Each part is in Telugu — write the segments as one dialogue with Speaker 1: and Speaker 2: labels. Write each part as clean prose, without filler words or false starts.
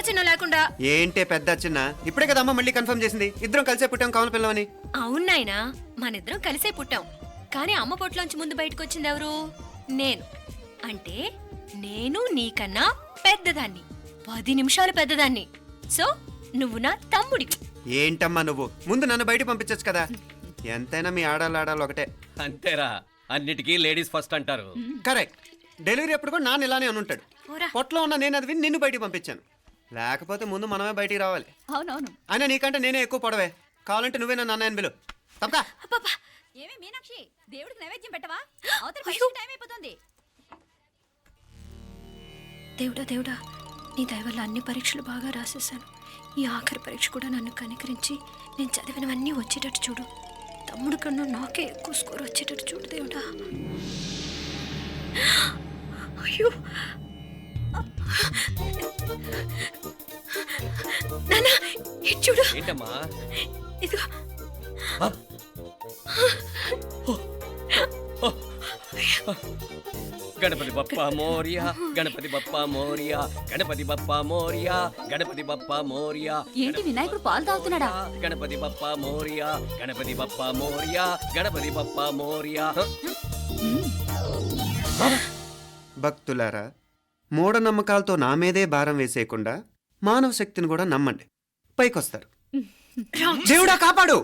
Speaker 1: చిన్న లేకుండా.
Speaker 2: ఏంటే పెద్ద చిన్న? ఇప్పుడే కదా అమ్మ మళ్ళీ కన్ఫర్మ్ చేసింది, ఇద్దరం కలిసే పుట్టాం కమల పిల్లవని.
Speaker 1: అవునాయినా, మనిద్దరం కలిసే పుట్టాం. కానీ అమ్మ పొట్లోంచి ముందు బయటకు వచ్చింది ఎవరు? నేను. అంటే నేను నీకన్నా పెద్దదాన్ని, 10 నిమిషాలు పెద్దదాన్ని. సో నువ్వు నా తమ్ముడి.
Speaker 2: ఏంటమ్మా నువ్వు? ముందు నన్ను బయట పంపించచ్చు కదా. ఎంతైనా మీ ఆడాలి ఒకటే.
Speaker 3: అంతేరా, అన్నిటికీ లేడీస్ ఫస్ట్ అంటారు.
Speaker 2: కరెక్ట్. డెలివరీ అప్పుడు కూడా నాన్న ఇలానే అనుంటాడు. పొట్లో ఉన్న నేను అది విని నిన్ను బయటికి పంపించాను. లేకపోతే ముందు మనమే బయటికి రావాలి.
Speaker 1: అవునవును.
Speaker 2: అయినా నీకంటే నేనే ఎక్కువ పొడవే. కావాలంటే నువ్వే నన్ను అన్నయ్యను పిలు. తప్పకా.
Speaker 1: ఏమే మీనాక్షి, దేవుడికి నైవేద్యం పెట్టవా? టైం అయిపోతుంది. దేవుడా దేవుడా, నీ దయ వల్ల అన్ని పరీక్షలు బాగా రాసేసాను. ఈ ఆఖరి పరీక్ష కూడా నన్ను కనికరించి నేను చదివినవన్నీ వచ్చేటట్టు చూడు. తమ్ముడు కన్నా నాకే ఎక్కువ స్కోర్ వచ్చేటట్టు చూడు దేవుడా. అయ్యో నాన్న, ఇటు చూడు.
Speaker 3: ఏంటమ్మా?
Speaker 1: ఇదిగో.
Speaker 3: గణపతి బప్పా మోరియా, గణపతి బప్పా మోరియా, గణపతి బప్పా మోరియా, గణపతి బప్పా మోరియా.
Speaker 1: ఏంటి వినాయకుడు పాలు తాగుతున్నాడా?
Speaker 3: గణపతి బప్పా మోరియా, గణపతి బప్పా మోరియా, గణపతి బప్పా మోరియా.
Speaker 2: భక్తులారా, మూఢనమ్మకాలతో నా మీదే భారం వేసేయకుండా మానవ శక్తిని కూడా నమ్మండి, పైకొస్తారు. దేవుడా కాపాడు.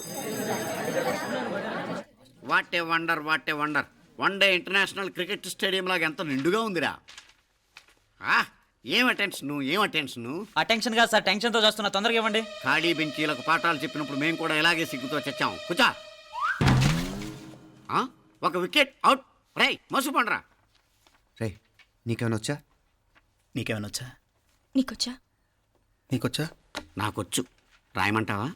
Speaker 4: What a wonder, what a wonder. One day international cricket stadium లాగా ఎంత నిండుగా ఉందిరా. ఏం అటెన్షన్.
Speaker 5: అటెన్షన్ కాదు సార్, టెన్షన్తో చేస్తున్నా, తొందరగా ఇవ్వండి.
Speaker 4: ఖాళీ బెంచీలకు పాఠాలు చెప్పినప్పుడు మేము కూడా ఇలాగే సిగ్గుతో చచ్చాం. కూర్చో. ఒక వికెట్ అవుట్. రై మసు పండ్రా.
Speaker 2: రే, నీకేమైనా వచ్చా?
Speaker 5: నీకేమైనా వచ్చా?
Speaker 1: నీకొచ్చా?
Speaker 5: నీకొచ్చా?
Speaker 4: నాకొచ్చు. రాయమంటావా?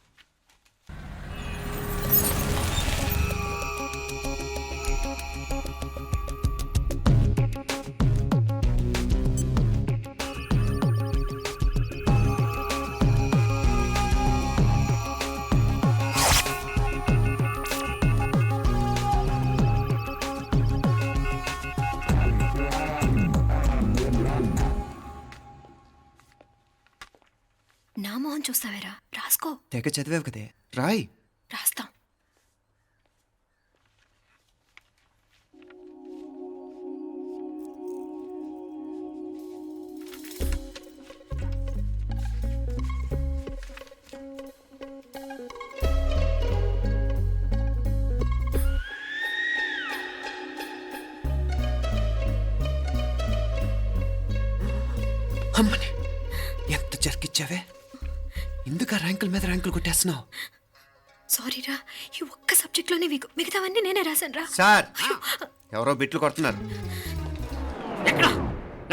Speaker 1: నా మొహం చూస్తావేరా, రాసుకో.
Speaker 2: తెగ చదివావు కదే, రాయ్.
Speaker 1: రాస్తాం.
Speaker 2: అమ్మని ఎంత జరికిచ్చావే. ఎందుకు ర్యాంకుల మీద ర్యాంకులు కొట్టేస్తున్నావు?
Speaker 1: సారీరా, ఈ ఒక్క సబ్జెక్ట్లోనే మిగతావన్నీ నేనే రాశాను రా.
Speaker 2: సార్, ఎవరో బిట్లు కొడుతున్నారు.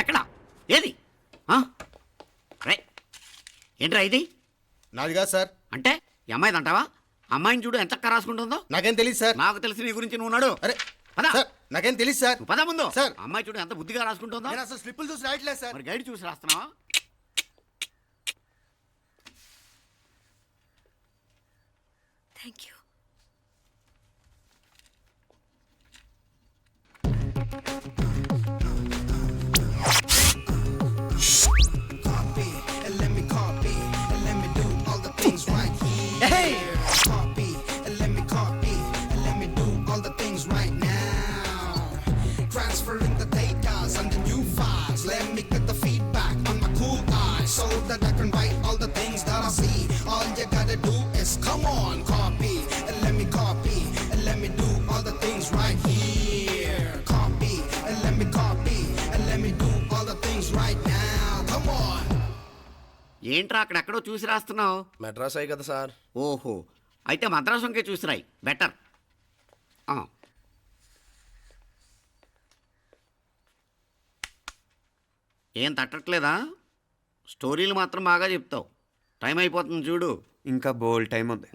Speaker 4: ఎక్కడ ఏది? రై ఏంట్రా ఇది?
Speaker 6: నాది కాదు సార్.
Speaker 4: అంటే ఈ అమ్మాయిది అంటావా? అమ్మాయిని చూడు ఎంత రాసుకుంటుందో.
Speaker 6: నాకేం తెలియదు సార్.
Speaker 4: నాకు తెలిసి నీ గురించి నువ్వు ఉన్నాడు.
Speaker 6: అరే
Speaker 4: పద.
Speaker 6: సార్, నాకేం తెలియదు సార్.
Speaker 4: పద ముందు.
Speaker 6: సార్,
Speaker 4: అమ్మాయి చూడు ఎంత బుద్ధిగా రాసుకుంటుందో.
Speaker 6: నేను అసలు స్లిప్పులు చూసి రాయట్లేదు సార్.
Speaker 4: మరి గైడ్ చూసి రాస్తున్నావా?
Speaker 1: Thank you.
Speaker 4: ఏంట్రా అక్కడెక్కడో చూసి రాస్తున్నావు?
Speaker 6: మెడ్రాస్ అయ్యి కదా సార్.
Speaker 4: ఓహో, అయితే మద్రాసు వంకే చూసి రాయి, బెటర్. ఏం తట్టట్లేదా? స్టోరీలు మాత్రం బాగా చెప్తావు. టైం అయిపోతుంది చూడు.
Speaker 2: ఇంకా బోల్ టైం ఉంది.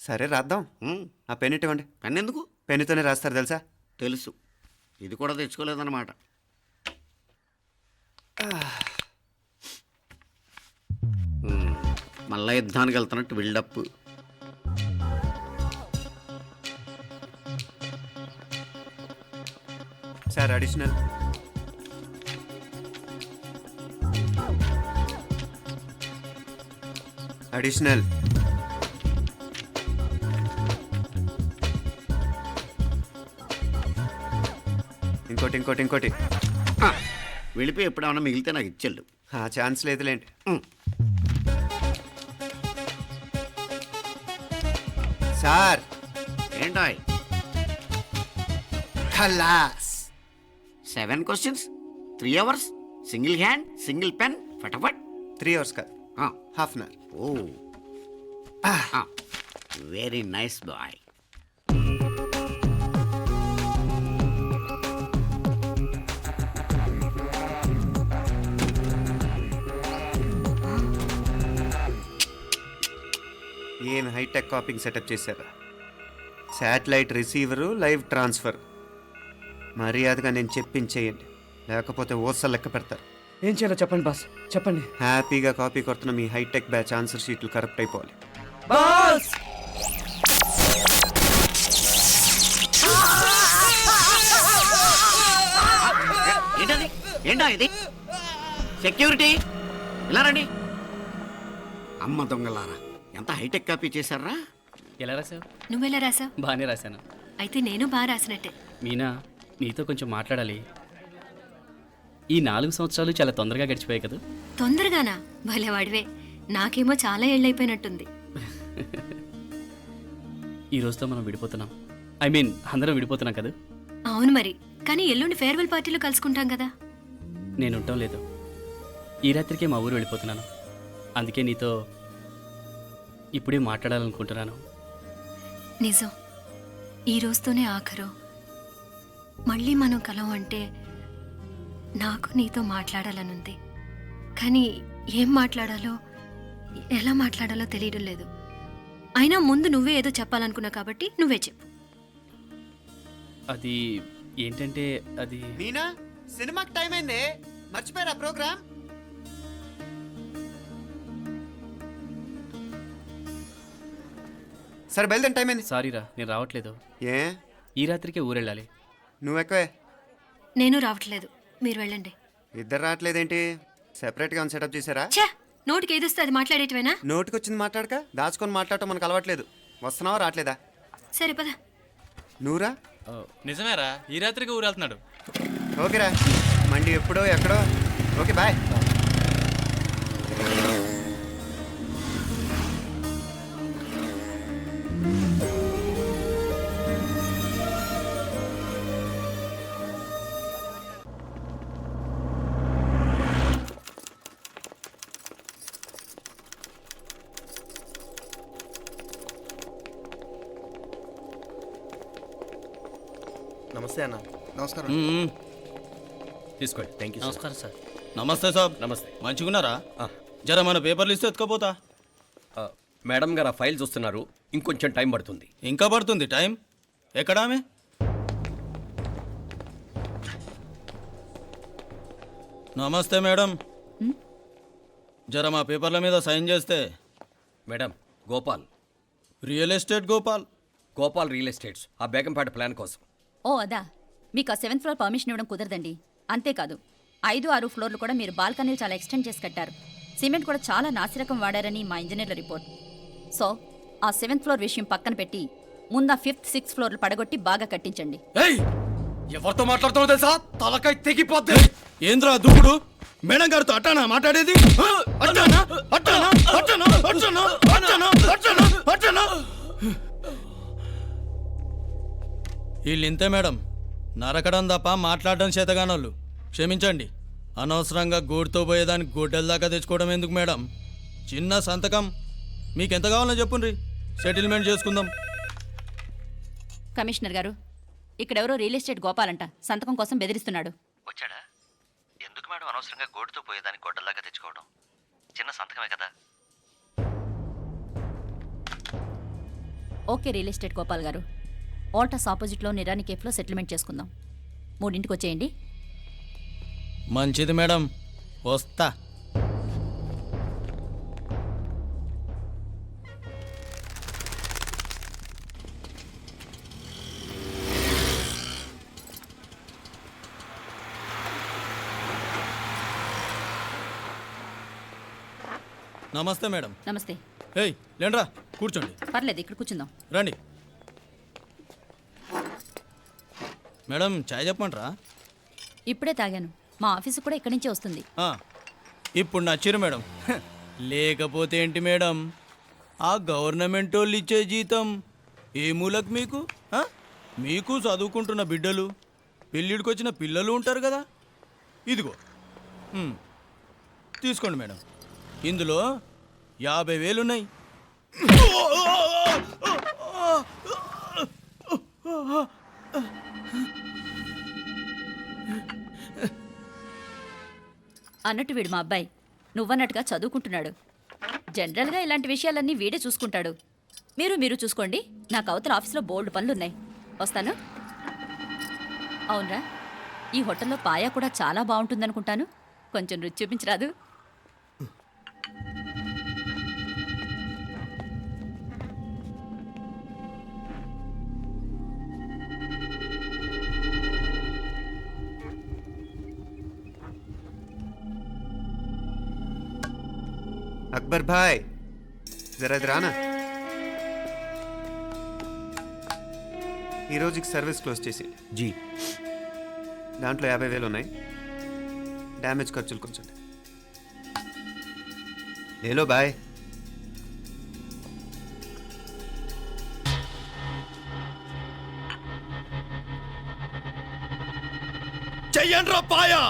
Speaker 2: సరే రాద్దాం. ఆ పెన్ ఇవ్వండి.
Speaker 4: పెన్ ఎందుకు?
Speaker 2: పెన్నుతోనే రాస్తారు తెలుసా?
Speaker 4: తెలుసు. ఇది కూడా తెచ్చుకోలేదన్నమాట. మళ్ళా యుద్ధానికి వెళ్తున్నట్టు బిల్డప్.
Speaker 2: Sir additional. అడిషనల్. ఇంకోటి ఇంకోటి ఇంకోటి.
Speaker 4: వెళ్ళిపోయి ఎప్పుడేమన్నా మిగిలితే నాకు ఇచ్చెళ్ళు.
Speaker 2: ఆ ఛాన్స్ లేదులేండి. సార్
Speaker 4: ఏంటాయ్
Speaker 2: ఖలాస్.
Speaker 4: 7 questions 3 hours single hand single pen ఫటాఫట్.
Speaker 2: 3 hours కాదు, half an hour.
Speaker 4: Oh very nice boy.
Speaker 2: ఏం హైటెక్ కాపింగ్ సెటప్ చేశారా? Satellite receiver, live transfer. మర్యాదగా నేను చెప్పించేయండి, లేకపోతే ఓసలు లెక్క పెడతారు.
Speaker 3: ఏం చేయాలో చెప్పండి బాస్, చెప్పండి.
Speaker 2: హ్యాపీగా కాపీ కొడుతున్న మీ హైటెక్ బ్యాచ్ ఆన్సర్ షీట్లు కరెక్ట్ అయిపోవాలి.
Speaker 3: బాస్
Speaker 4: ఏంటది? ఏంటా ఇది? సెక్యూరిటీ ఇలా రండి. అమ్మ దొంగలారా, ఎంత హైటెక్ కాపీ చేశారా?
Speaker 7: ఎలా రాసావు?
Speaker 1: నువ్వెలా రాసావు?
Speaker 7: బాగానే రాశాను.
Speaker 1: అయితే నేను బాగా రాసినట్టే.
Speaker 7: మీనా, నీతో కొంచెం మాట్లాడాలి. ఈ 4 సంవత్సరాలు చాలా తొందరగా గడిచిపోయాయి కదా.
Speaker 1: తొందరగానా? భలేవాడివే. నాకేమో చాలా ఏళ్ళైపోయినట్టుంది.
Speaker 7: ఈ రోజుతో మనం విడిపోతున్నాం. ఐ మీన్ అందరం విడిపోతున్నాం కదా.
Speaker 1: అవును మరి, కానీ ఎల్లుండి ఫేర్వెల్ పార్టీలో కలుసుకుంటాం కదా.
Speaker 7: నేను ఉండటం లేదు. ఈ రాత్రికే మా ఊరు వెళ్ళిపోతున్నాను. అందుకే నీతో ఇప్పుడే మాట్లాడాలనుకుంటున్నాను.
Speaker 1: నిజం, ఈ రోజుతోనే ఆఖరు. మళ్ళీ మనం కలం అంటే నాకు నీతో మాట్లాడాలనుంది. కానీ ఏం మాట్లాడాలో, ఎలా మాట్లాడాలో తెలియడం లేదు. అయినా ముందు నువ్వే ఏదో చెప్పాలనుకున్నావు కాబట్టి నువ్వే చెప్పు.
Speaker 7: అది ఏంటంటే అది
Speaker 2: మీనా, సినిమాకి టైం అయింది, మర్చిపోయారా ప్రోగ్రామ్? సరే బయలుదేరి, టైం అయింది.
Speaker 7: సారీరా, నేను రావట్లేదు.
Speaker 2: ఏ
Speaker 7: ఈ రాత్రికే ఊరెళ్ళాలి.
Speaker 2: నువ్వు ఎక్కువే.
Speaker 1: నేను రావట్లేదు, మీరు వెళ్ళండి.
Speaker 2: ఇద్దరు రావట్లేదేంటి? సెపరేట్గా సెటప్ చేశారా?
Speaker 1: ఛే, నోటికి ఏదొస్తే అది మాట్లాడేటివేనా?
Speaker 2: నోటికొచ్చింది మాట్లాడక దాచుకొని మాట్లాడటం మనకు అలవాట్లేదు. వస్తున్నావా రావట్లేదా?
Speaker 1: సరే పద.
Speaker 2: నువ్వురా.
Speaker 8: నిజమేరా, ఈ రాత్రికి ఊరు వెళ్తున్నాడు.
Speaker 2: ఓకేరా, మండి ఎప్పుడో ఎక్కడో. Okay bye.
Speaker 6: నమస్తే అన్న. నమస్కారం.
Speaker 3: తీసుకోండి. Thank you.
Speaker 7: నమస్కారం సార్.
Speaker 8: నమస్తే సాబ్.
Speaker 3: నమస్తే.
Speaker 8: మంచిగున్నారా? జర మన పేపర్లు ఇస్తే ఎత్తుకోపోతా.
Speaker 3: మేడం గారు ఆ ఫైల్ చూస్తున్నారు, ఇంకొంచెం టైం పడుతుంది.
Speaker 8: ఇంకా పడుతుంది టైం. ఎక్కడా ఆమె? నమస్తే మేడం. జర మా పేపర్ల మీద సైన్ చేస్తే.
Speaker 3: Madam, Gopal.
Speaker 8: Real estate Gopal.
Speaker 3: Gopal real estates, ఆ బేగంపేట ప్లాన్ కోసం.
Speaker 9: ఓ అదా, మీకు ఆ 7th ఫ్లోర్ పర్మిషన్ ఇవ్వడం కుదరదండి. అంతేకాదు 5, 6 ఫ్లోర్లు కూడా మీరు బాల్కనీలు చాలా ఎక్స్టెండ్ చేసి కట్టారు. సిమెంట్ కూడా చాలా నాసిరకం వాడారని మా ఇంజనీర్ల రిపోర్ట్. సో ఆ 7th ఫ్లోర్ విషయం పక్కన పెట్టి ముందు ఆ 5th, 6th ఫ్లోర్లు పడగొట్టి బాగా కట్టించండి.
Speaker 3: ఎవరితో మాట్లాడుతామో తెలుసా? తలకాయ తెగిపోద్ది.
Speaker 8: ఏంద్రా దూకుడు? మేడం గారితో అట్టానా మాట్లాడేది? అట్టానా అట్టానా అట్టానా అట్టానా అట్టానా అట్టానా అట్టానా? వీళ్ళింతే మేడం, నరకడం తప్ప మాట్లాడడం చేతగానోళ్ళు. క్షమించండి, అనవసరంగా గూడుతో పోయేదానికి గొడ్డల దాకా తెచ్చుకోవడం ఎందుకు మేడం? చిన్న సంతకం మీకెంత కావాలో చెప్పుండ్రి, సెటిల్మెంట్ చేసుకుందాం.
Speaker 9: కమిషనర్ గారు, ఇక్కడెవరో రియల్ ఎస్టేట్ గోపాలంట సంతకం కోసం బెదిరిస్తున్నాడు.
Speaker 5: వచ్చాడా? ఎందుకు మేడం అనవసరంగా గోటుతో పోయేదానికి గొడ్డల్లాగా తెచ్చుకోవడం? చిన్న సంతకమే కదా.
Speaker 9: ఓకే రియల్ ఎస్టేట్ గోపాల్ గారు, ఆల్టాస్ ఆపోజిట్లో నిరాని కేఫ్లో సెటిల్మెంట్ చేసుకుందాం. 3ంటికి వచ్చేయండి.
Speaker 8: మంచిది మేడం, వస్తా. నమస్తే మేడం.
Speaker 9: నమస్తే.
Speaker 8: ఏయ్ లేండ్రా కూర్చోండి.
Speaker 9: పర్లేదు, ఇక్కడ కూర్చుందాం.
Speaker 8: రండి మేడం, చాయ్ చెప్పమంటారా?
Speaker 9: ఇప్పుడే తాగాను. మా ఆఫీసు కూడా ఇక్కడి నుంచే వస్తుంది.
Speaker 8: ఆ, ఇప్పుడు నచ్చిరు మేడం. హ, లేకపోతే ఏంటి మేడం, ఆ గవర్నమెంట్ వాళ్ళు ఇచ్చే జీతం ఏ మూలకు మీకు? ఆ? మీకు చదువుకుంటున్న బిడ్డలు, పెళ్ళిడికి వచ్చిన పిల్లలు ఉంటారు కదా. ఇదిగో తీసుకోండి మేడం, ఇందులో 50,000 ఉన్నాయి.
Speaker 9: అన్నట్టు వీడు మా అబ్బాయి నువ్వన్నట్టుగా చదువుకుంటున్నాడు. జనరల్గా ఇలాంటి విషయాలన్నీ వీడే చూసుకుంటాడు. మీరు చూసుకోండి. నాకు అవతల ఆఫీస్లో బోల్డ్ పనులున్నాయి. వస్తాను. అవునరా, ఈ హోటల్లో పాయా కూడా చాలా బాగుంటుందనుకుంటాను. కొంచెం రుచి చూపించరాదు?
Speaker 2: అక్బర్ భాయ్ జరా ఇది రానా. ఈ రోజుకి సర్వీస్ క్లోజ్ చేసి
Speaker 4: జీ
Speaker 2: దాంట్లో 50,000 ఉన్నాయి. డ్యామేజ్ ఖర్చులు కొంచెం లేలో బాయ్.
Speaker 8: చెయ్యండ్రా పాయా.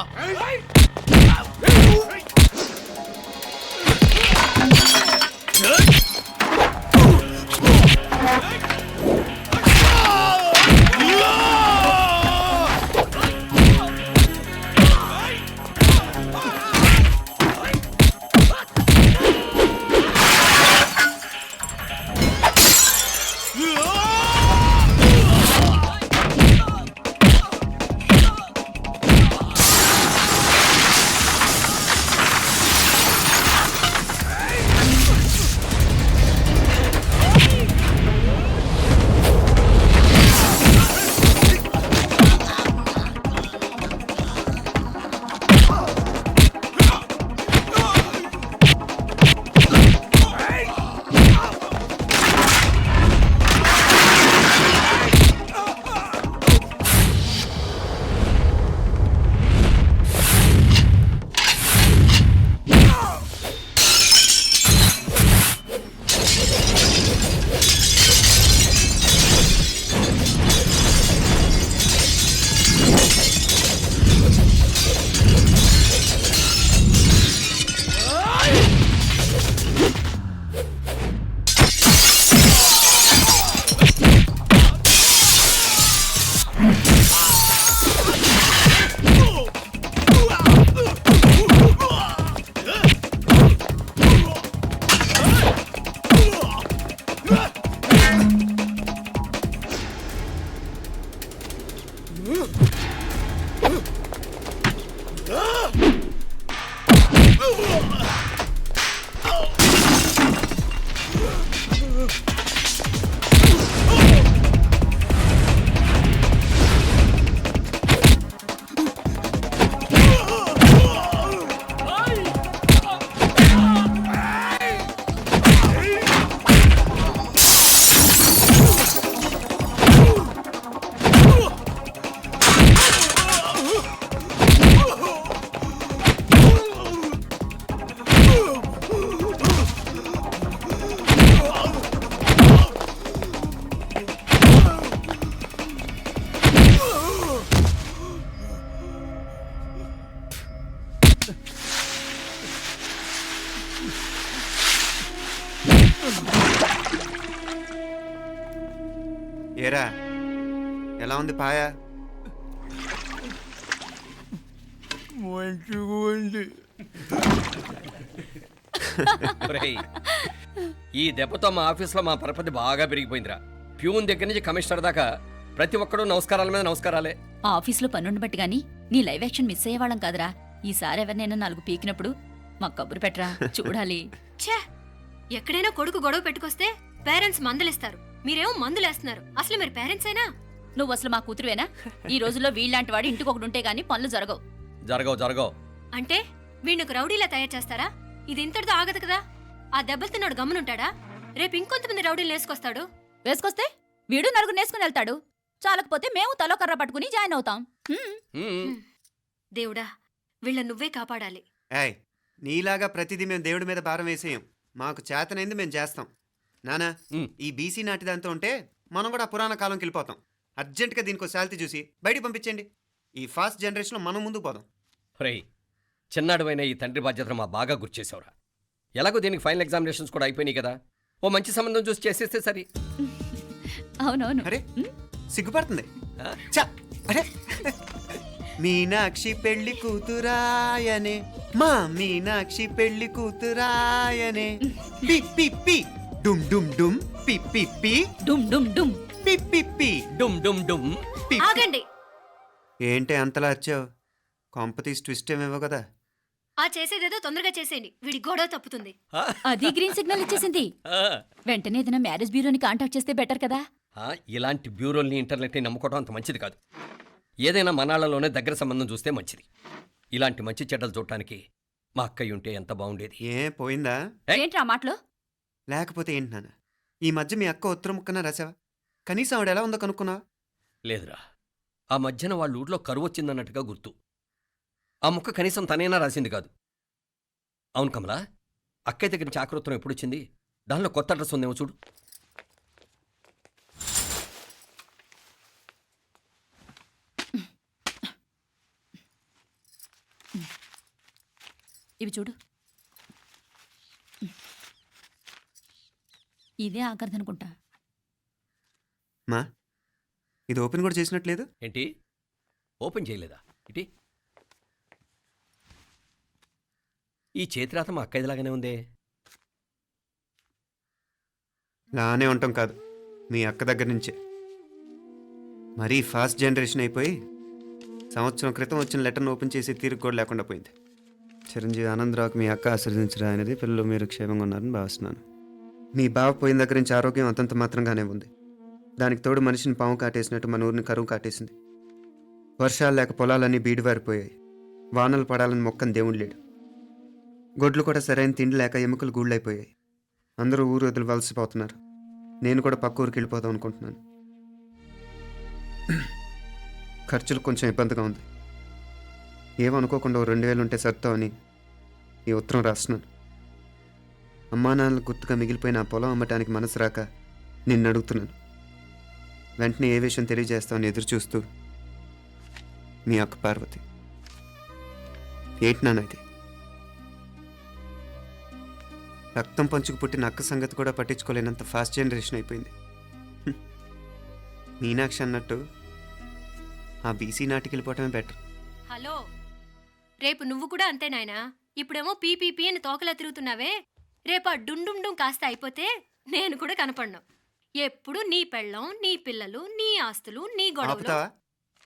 Speaker 2: ఏరా ఎలా ఉంది పాయా?
Speaker 8: మంచిగా ఉంది.
Speaker 3: ఒరేయ్, ఈ దెబ్బతో మా ఆఫీస్లో మా పరపతి బాగా పెరిగిపోయిందిరా. ప్యూన్ దగ్గర నుంచి కమిషనర్ దాకా ప్రతి ఒక్కడు నమస్కారాల మీద నమస్కారాలే.
Speaker 9: ఆ ఆఫీస్లో పనుండి బట్టి గాని నీ లైవ్ యాక్షన్ మిస్ అయ్యేవాళ్ళం కాదురా. ఈసారి ఎవరినైనా 4 పీకినప్పుడు మాకు కబురు పెట్టరా, చూడాలి.
Speaker 1: ఛే, ఎక్కడైనా కొడుకు గొడవ పెట్టుకొస్తే పేరెంట్స్ మందులిస్తారు, మీరేమో మందులేస్తున్నారు. అసలు మీరు పేరెంట్స్ అయినా?
Speaker 9: నువ్వు అసలు మా కూతురువేనా? ఈ రోజుల్లో వీళ్ళలాంటి వాడు ఇంటికి ఒకటి ఉంటే గానీ పనులు జరగవు.
Speaker 3: జరగవు.
Speaker 1: అంటే వీణ్ణకు రౌడీలా తయారు చేస్తారా? ఇది ఇంతటితో ఆగదు కదా. ఆ దెబ్బలుతున్నాడు గమ్మునుంటాడా? రేపు ఇంకొంతమంది రౌడీలు వేసుకొస్తాడు.
Speaker 9: వేసుకొస్తే వీడు నలుగురు నేసుకుని వెళ్తాడు. చాలకపోతే మేము తలో కర్ర పట్టుకుని జాయిన్ అవుతాం.
Speaker 1: దేవుడా, వీళ్ళ నువ్వే కాపాడాలి.
Speaker 2: ఏయ్, నీలాగా ప్రతిదీ మేము దేవుడి మీద భారం వేసేయం. మాకు చేతనైంది మేము చేస్తాం. నానా, ఈ బీసీ నాటి దాంతో ఉంటే మనం కూడా పురాణ కాలంకి వెళ్ళిపోతాం. అర్జెంటుగా దీనికి శాలిటీ చూసి బయటికి పంపించండి. ఈ ఫాస్ట్ జనరేషన్లో మనం ముందుకు పోదాం.
Speaker 3: రేయ్, చిన్నాడువైన ఈ తండ్రి బాధ్యతను మా బాగా గుర్చేసావురా. ఎలాగో దీనికి ఫైనల్ ఎగ్జామినేషన్స్ కూడా అయిపోయినాయి కదా, ఓ మంచి సంబంధం చూసి చేసేస్తే సరి.
Speaker 9: అవునవును.
Speaker 2: అరే సిగ్గుపడుతుంది. ఛ, అరే మీనాక్షి పెళ్లి కూతురాయనే, మా మీనాక్షి పెళ్లి కూతురాయనే, పి పి పి డుమ్ డుమ్ డుమ్, పి పి పి
Speaker 9: డుమ్ డుమ్ డుమ్.
Speaker 2: పి పి పి
Speaker 3: డుమ్ డుమ్ డుమ్.
Speaker 2: పి.
Speaker 1: ఆగండి.
Speaker 2: ఏంటి అంతలా వచ్చావు? కాంపతీస్ ట్విస్ట్ ఏమేవో కదా.
Speaker 1: ఆ చేసేదేదో తొందరగా చేసేయండి, వీడి గొడవ తప్పుతుంది.
Speaker 9: అది గ్రీన్ సిగ్నల్ ఇచ్చేసింది. వెంటనే ఏదైనా మ్యారేజ్ బ్యూరోని కాంటాక్ట్ చేస్తే బెటర్ కదా.
Speaker 3: ఇలాంటి బ్యూరోల్ని ఇంటర్నెట్ని నమ్ముకోవడం అంత మంచిది కాదు. ఏదైనా మనాళ్ళలోనే దగ్గర సంబంధం చూస్తే మంచిది. ఇలాంటి మంచి చెడ్డలు చూడటానికి మా అక్కయ్య ఉంటే ఎంత బాగుండేది.
Speaker 2: ఏ పోయిందా?
Speaker 9: ఏంట్రా మాటలు?
Speaker 2: లేకపోతే ఏంటి నాన్న, ఈ మధ్య మీ అక్క ఉత్తరం ముక్కన రాసావా? కనీసం ఆవిడ ఎలా ఉందో కనుక్కున్నావా?
Speaker 3: లేదురా, ఆ మధ్యన వాళ్ళ ఊర్లో కరువు వచ్చిందన్నట్టుగా గుర్తు. ఆ ముక్క కనీసం తనైనా రాసింది కాదు. అవును కమలా, అక్కయ్య దగ్గర నుంచి ఆకృతం ఎప్పుడు వచ్చింది? దానిలో కొత్త అడ్రస్ ఉందేమో చూడు.
Speaker 9: ఇవి చూడు. ఇదే ఆఖరిదనుకుంటా.
Speaker 2: మా ఇది ఓపెన్ కూడా చేసినట్లేదు.
Speaker 3: ఏంటి ఓపెన్ చేయలేదా? ఇటీ ఈ చేతిరాత మా అక్కయ్యలాగానే ఉందే.
Speaker 2: లానే ఉంటాం కాదు, మీ అక్క దగ్గర నుంచే. మరీ ఫాస్ట్ జనరేషన్ అయిపోయి సంవత్సరం క్రితం వచ్చిన లెటర్ను ఓపెన్ చేసి తీరుకు కూడా లేకుండా పోయింది. చిరంజీవి ఆనందరావుకి మీ అక్క ఆశీర్వదించరా అనేది, పిల్లలు మీరు క్షేమంగా ఉన్నారని భావిస్తున్నాను. మీ బావ పోయిన దగ్గర నుంచి ఆరోగ్యం అంతంత మాత్రంగానే ఉంది. దానికి తోడు మనిషిని పాము కాటేసినట్టు మన ఊరిని కరువు కాటేసింది. వర్షాలు లేక పొలాలన్నీ బీడివారిపోయాయి. వానలు పడాలని మొక్కని దేవుడు లేడు. గొడ్లు కూడా సరైన తిండి లేక ఎముకలు గూళ్ళైపోయాయి. అందరూ ఊరు వదిలి వలసిపోతున్నారు. నేను కూడా పక్క ఊరికి వెళ్ళిపోదాం అనుకుంటున్నాను. ఖర్చులు కొంచెం ఇబ్బందిగా ఉంది. ఏమనుకోకుండా 2000 ఉంటే సర్తావని ఈ ఉత్తరం రాస్తున్నాను. అమ్మా నాన్నలకు గుర్తుగా మిగిలిపోయిన ఆ పొలం అమ్మటానికి మనసు రాక నిన్ను అడుగుతున్నాను. వెంటనే ఏ విషయం తెలియజేస్తామని ఎదురు చూస్తూ మీ అక్క పార్వతి. ఏంటి నాన్న ఇది? రక్తం పంచుకు పుట్టిన అక్క సంగతి కూడా పట్టించుకోలేనంత ఫాస్ట్ జనరేషన్ అయిపోయింది. మీనాక్షి అన్నట్టు ఆ బీసీ నాటికి వెళ్ళిపోవటమే బెటర్.
Speaker 1: హలో, రేపు నువ్వు కూడా అంతే నాయనా. ఇప్పుడేమో పీపీపీ అని తోకలా తిరుగుతున్నావే, రేపు ఆ డుండుండుం కాస్త అయిపోతే నేను కూడా కనపడను. ఎప్పుడు నీ పెళ్ళం, నీ పిల్లలు, నీ ఆస్తులు, నీ గొడవలు.
Speaker 2: ఆపుతావా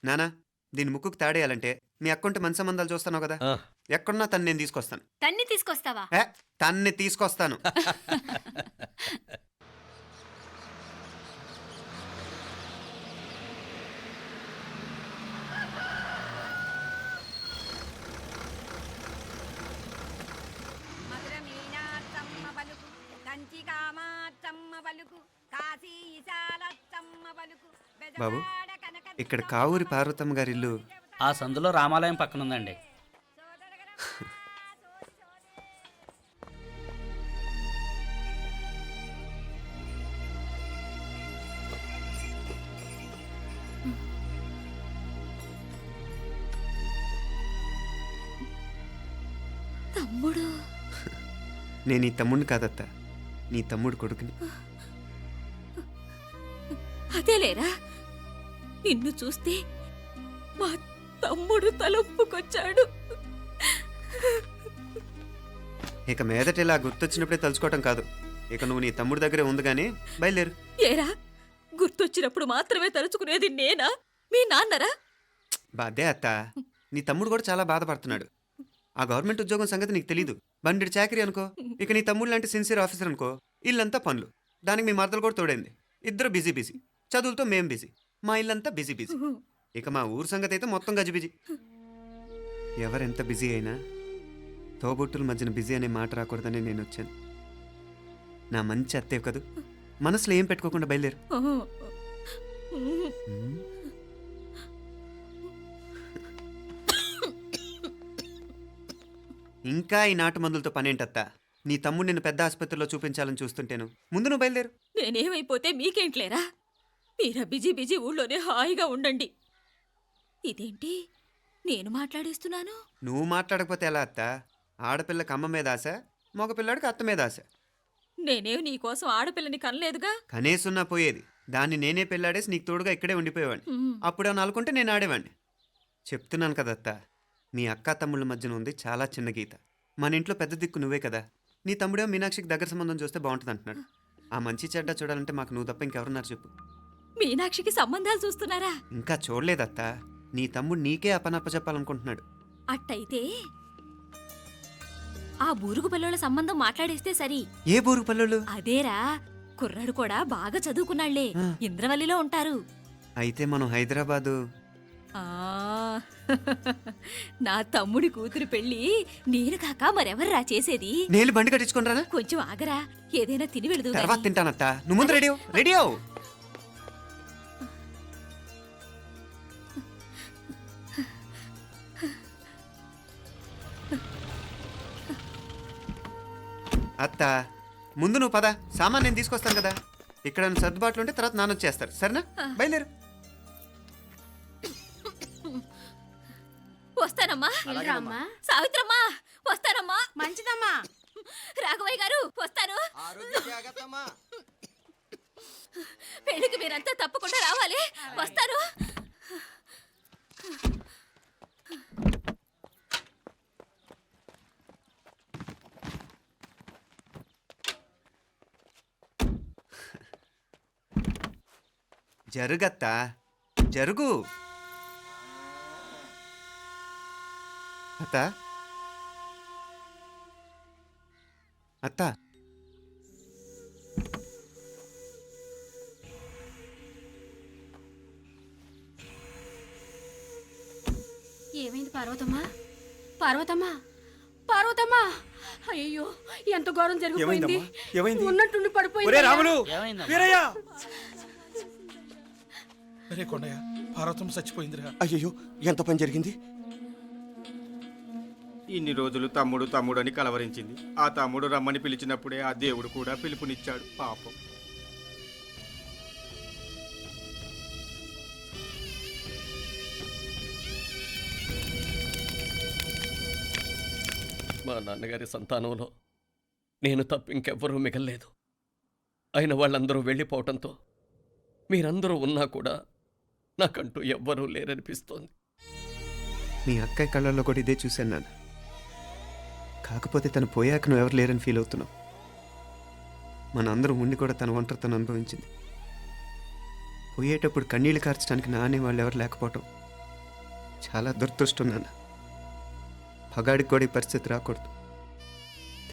Speaker 2: నానా? దీని ముక్కుకు తాడేయాలంటే మీ అక్కంటే మంచి సంబంధాలు చూస్తాను కదా. ఎక్కడున్నా తను నేను తీసుకొస్తాను.
Speaker 1: తన్ని తీసుకొస్తావా?
Speaker 2: తన్ని తీసుకొస్తాను. బాబు, ఇక్కడ కావూరి పార్వతమ్మ గారి ఇల్లు
Speaker 7: ఆ సందులో రామాలయం పక్కనుందండి.
Speaker 9: తమ్ముడు?
Speaker 2: నేను ఈ తమ్ముడిని కాదత్తా, నీ తమ్ముడు కొడుకుని.
Speaker 10: అదేలేరా, నిన్ను చూస్తే మా తమ్ముడు తలొప్పుకొచ్చాడు.
Speaker 2: ఇక మీదట ఇలా గుర్తొచ్చినప్పుడే తలుచుకోవటం కాదు. ఇక నువ్వు నీ తమ్ముడి దగ్గరే ఉంది కానీ బయలుదేరు.
Speaker 10: ఏరా, గుర్తొచ్చినప్పుడు మాత్రమే తలుచుకునేది నేనా, మీ నాన్నరా?
Speaker 2: బాధే అత్త, నీ తమ్ముడు కూడా చాలా బాధపడుతున్నాడు. ఆ గవర్నమెంట్ ఉద్యోగం సంగతి నీకు తెలీదు. బండి చాకరీ అనుకో. ఇక నీ తమ్ముడు లాంటి సిన్సియర్ ఆఫీసర్ అనుకో. ఇల్లంతా పనులు, దానికి మీ మరదలు కూడా తోడైంది. ఇద్దరు బిజీ బిజీ. చదువులతో మేం బిజీ. మా ఇల్లంతా బిజీ బిజీ. ఇక మా ఊరు సంగతి అయితే మొత్తం గజిబిజీ. ఎవరెంత బిజీ అయినా తోబుట్టుల మధ్యన బిజీ అనే మాట రాకూడదని నేను వచ్చాను. నా మంచి అత్తయ్య కదూ, మనసులో ఏం పెట్టుకోకుండా బయలుదేరు. ఇంకా ఈ నాటు మందులతో పనేంటత్తా? నీ తమ్ముడు నిన్ను పెద్ద ఆసుపత్రిలో చూపించాలని చూస్తుంటేను. ముందు నువ్వు బయలుదేరు.
Speaker 10: నేనేమైపోతే మీకేంట్లేరా? మీరా బిజీ బిజీ ఊళ్ళోనే హాయిగా ఉండండి. ఇదేంటి నేను మాట్లాడేస్తున్నాను?
Speaker 2: నువ్వు మాట్లాడకపోతే ఎలా అత్త? ఆడపిల్లకి అమ్మ మీద ఆశ, మగపిల్లాడికి అత్త మీద ఆశ.
Speaker 10: నేనేం నీకోసం ఆడపిల్లని కనలేదుగా.
Speaker 2: కనేసున్నా పోయేది. దాన్ని నేనే పెళ్ళాడేసి నీకు తోడుగా ఇక్కడే ఉండిపోయేవాడిని. అప్పుడు ఏమన్నా అనుకుంటే నేను ఆడేవాడిని. చెప్తున్నాను కదా అత్త, మీ అక్క తమ్ముళ్ళ మధ్యన ఉంది చాలా చిన్న గీత. మన ఇంట్లో పెద్ద దిక్కు నువ్వే కదా. నీ తమ్ముడే మీనాక్షికి దగ్గర సంబంధం చూస్తే బాగుంటుంది అంటున్నాడు. ఆ మంచి చెడ్డ చూడాలంటే మాకు నువ్వు తప్ప ఇంకెవరున్నారు చెప్పు?
Speaker 10: మీనాక్షికి సంబంధాలు చూస్తున్నారా?
Speaker 2: ఇంకా చూడలేదత్త. నీ తమ్ముడు నీకే అపనప్ప చెప్పాలనుకుంటున్నాడు.
Speaker 10: అట్టయితే ఆ బూరుగు పిల్లల సంబంధం మాట్లాడేస్తే సరి.
Speaker 2: ఏ బూరు పల్లెలు?
Speaker 10: అదేరా, కుర్రాడు కూడా బాగా చదువుకున్నాళ్లే, ఇంద్రవల్లిలో ఉంటారు.
Speaker 2: అయితే మనం హైదరాబాదు.
Speaker 10: ఆ నా తమ్ముడి కూతురు పెళ్లి నేను కాక మరెవర్రా చేసేది?
Speaker 2: నేను బండి కట్టించుకుని రానా?
Speaker 10: కొంచెం ఆగరా, ఏదైనా తిని వెళదు.
Speaker 2: తర్వాత తింటానత్త. నువ్వు ముందు రెడీ అవ్వు. రెడీ అవ్వు. అత్త, ముందు నువ్వు పద. సామాన్ నేను తీసుకొస్తాను కదా. ఇక్కడ సర్దుబాట్లు ఉంటే తర్వాత నాన్న వచ్చేస్తారు. సరేనా? బయలుదేరు.
Speaker 10: వస్తానమ్మా. సావిత్రమ్మా వస్తానమ్మా.
Speaker 1: మంచిదమ్మా.
Speaker 10: రాఘవయ్య గారు వస్తాను. పెళ్లికి మీరంతా తప్పకుండా రావాలి. వస్తాను.
Speaker 2: జరుగత్తా, జరుగు. అత్త, అత్త,
Speaker 1: ఏమైంది పార్వతమ్మా? పార్వతమ్మా, పార్వతమ్మా! అయ్యో, ఎంత ఘోరం జరిగిపోయింది. ఉన్నట్టుండి పడిపోయింది.
Speaker 6: అరే కొండయ్య, పార్వతం చచ్చిపోయిందిరా.
Speaker 11: అయ్యో, ఎంత పని జరిగింది?
Speaker 6: ఇన్ని రోజులు తమ్ముడు తమ్ముడు అని కలవరించింది. ఆ తమ్ముడు రమ్మని పిలిచినప్పుడే ఆ దేవుడు కూడా పిలుపునిచ్చాడు. పాపం.
Speaker 3: మా నాన్నగారి సంతానంలో నేను తప్ప ఇంకెవ్వరూ మిగల్లేదు. అయిన వాళ్ళందరూ వెళ్ళిపోవటంతో మీరందరూ ఉన్నా కూడా నాకంటూ ఎవ్వరూ లేరనిపిస్తోంది.
Speaker 2: మీ అక్కయ్య కళ్ళల్లో కూడా ఇదే చూశాను నాన్న. కాకపోతే తను పోయాక నువ్వు ఎవరు లేరని ఫీల్ అవుతున్నావు. మనందరం ఉండి కూడా తన ఒంటరితను అనుభవించింది. పోయేటప్పుడు కన్నీళ్లు కార్చడానికి నానే వాళ్ళు ఎవరు లేకపోవటం చాలా దురదృష్టం నాన్న. పగాడికి కూడా ఈ పరిస్థితి రాకూడదు.